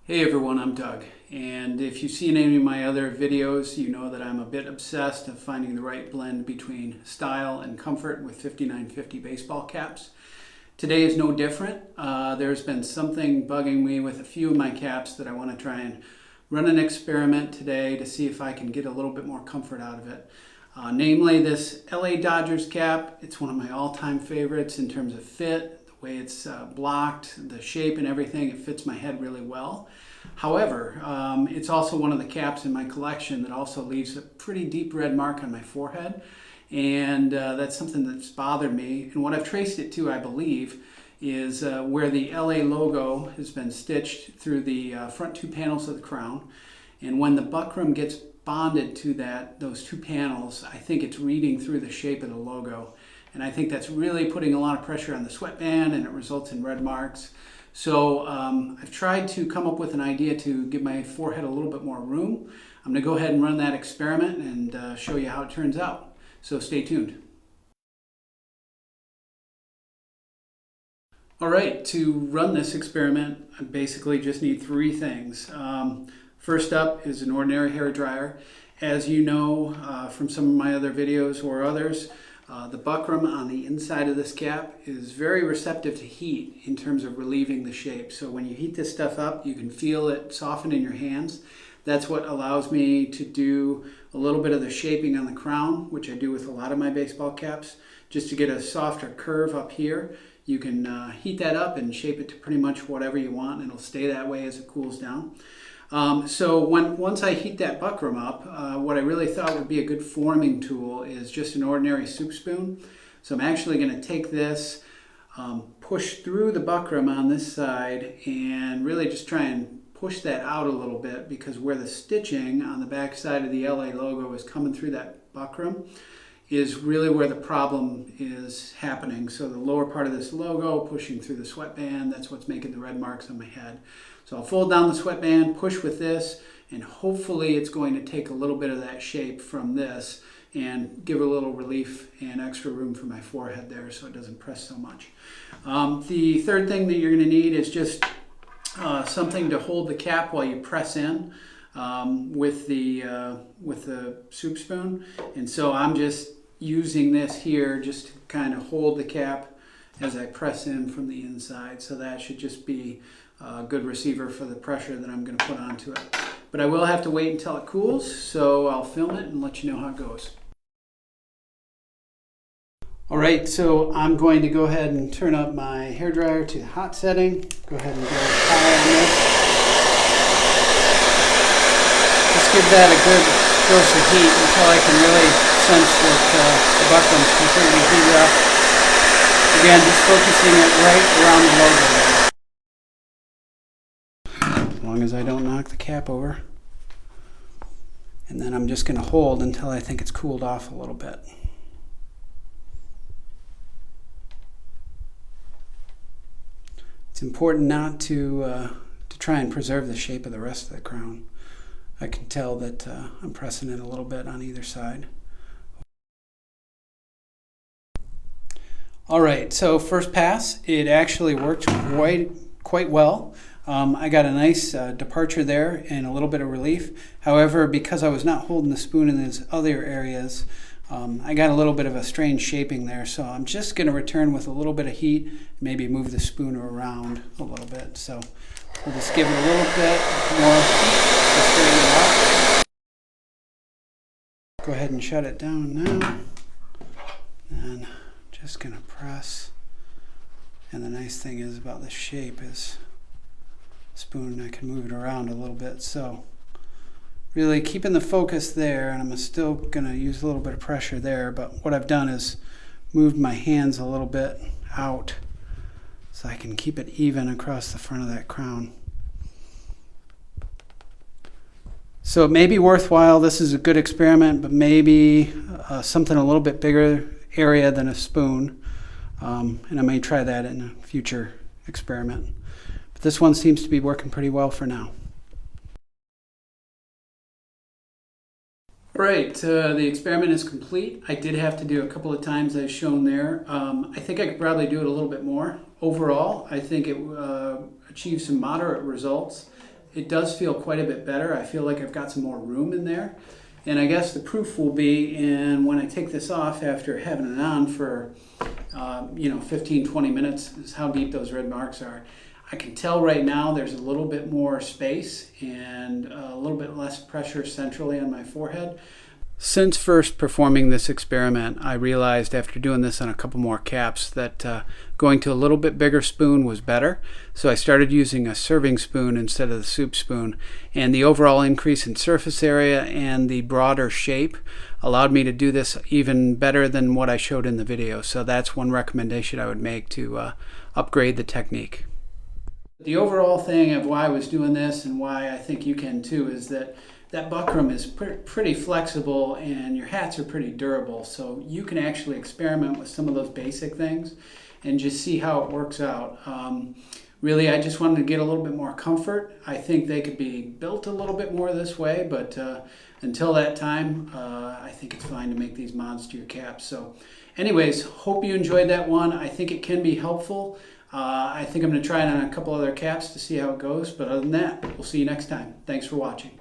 Hey everyone, I'm Doug, and if you've seen any of my other videos, you know that I'm a bit obsessed of finding the right blend between style and comfort with 59Fifty baseball caps. Today is no different. There's been something bugging me with a few of my caps that I want to try and run an experiment today to see if I can get a little bit more comfort out of it. Namely this LA Dodgers cap. It's one of my all-time favorites in terms of fit. Way it's blocked, the shape and everything, it fits my head really well. However, it's also one of the caps in my collection that also leaves a pretty deep red mark on my forehead, and that's something that's bothered me. And what I've traced it to, I believe, is where the LA logo has been stitched through the front two panels of the crown, and when the buckram gets bonded to those two panels, I think it's reading through the shape of the logo. And I think that's really putting a lot of pressure on the sweatband, and it results in red marks. So I've tried to come up with an idea to give my forehead a little bit more room. I'm going to go ahead and run that experiment and show you how it turns out. So stay tuned. All right, to run this experiment, I basically just need three things. First up is an ordinary hair dryer. As you know from some of my other videos or others, the buckram on the inside of this cap is very receptive to heat in terms of relieving the shape. So when you heat this stuff up, you can feel it soften in your hands. That's what allows me to do a little bit of the shaping on the crown, which I do with a lot of my baseball caps, just to get a softer curve up here. You can heat that up and shape it to pretty much whatever you want, and it'll stay that way as it cools down. So once I heat that buckram up, what I really thought would be a good forming tool is just an ordinary soup spoon. So I'm actually going to take this, push through the buckram on this side, and really just try and push that out a little bit, because where the stitching on the back side of the LA logo is coming through that buckram is really where the problem is happening. So the lower part of this logo pushing through the sweatband, that's what's making the red marks on my head. So I'll fold down the sweatband, push with this, and hopefully it's going to take a little bit of that shape from this and give a little relief and extra room for my forehead there so it doesn't press so much. The third thing that you're going to need is just something to hold the cap while you press in with the soup spoon. And so I'm just using this here just to kind of hold the cap as I press in from the inside. So that should just be a good receiver for the pressure that I'm going to put onto it. But I will have to wait until it cools, so I'll film it and let you know how it goes. All right, so I'm going to go ahead and turn up my hairdryer to the hot setting. Go ahead and go high on this. Just give that a good dose of heat until I can really sense that the buckram's completely heated up. Again, just focusing it right around the logo there. As long as I don't knock the cap over. And then I'm just going to hold until I think it's cooled off a little bit. It's important not to try and preserve the shape of the rest of the crown. I can tell that I'm pressing it a little bit on either side. All right, so first pass, it actually worked quite well. I got a nice departure there and a little bit of relief. However, because I was not holding the spoon in these other areas, I got a little bit of a strange shaping there. So I'm just going to return with a little bit of heat, maybe move the spoon around a little bit. So we'll just give it a little bit more heat to straighten it out. Go ahead and shut it down now. And just going to press. And the nice thing is about this shape is spoon, I can move it around a little bit. So really keeping the focus there, and I'm still going to use a little bit of pressure there, but what I've done is moved my hands a little bit out so I can keep it even across the front of that crown. So it may be worthwhile. This is a good experiment, but maybe something a little bit bigger area than a spoon, and I may try that in a future experiment. But this one seems to be working pretty well for now. All right, the experiment is complete. I did have to do a couple of times as shown there. I think I could probably do it a little bit more. Overall, I think it achieved some moderate results. it does feel quite a bit better. I feel like I've got some more room in there. And I guess the proof will be in when I take this off after having it on for 15-20 minutes, is how deep those red marks are. I can tell right now there's a little bit more space and a little bit less pressure centrally on my forehead. Since first performing this experiment, I realized after doing this on a couple more caps that going to a little bit bigger spoon was better. So I started using a serving spoon instead of the soup spoon. And the overall increase in surface area and the broader shape allowed me to do this even better than what I showed in the video. So that's one recommendation I would make to upgrade the technique. The overall thing of why I was doing this and why I think you can too is that buckram is pretty flexible and your hats are pretty durable, so you can actually experiment with some of those basic things and just see how it works out. Really, I just wanted to get a little bit more comfort. I think they could be built a little bit more this way, but until that time, I think it's fine to make these mods to your caps. So anyways, hope you enjoyed that one. I think it can be helpful. I think I'm going to try it on a couple other caps to see how it goes, but other than that, we'll see you next time. Thanks for watching.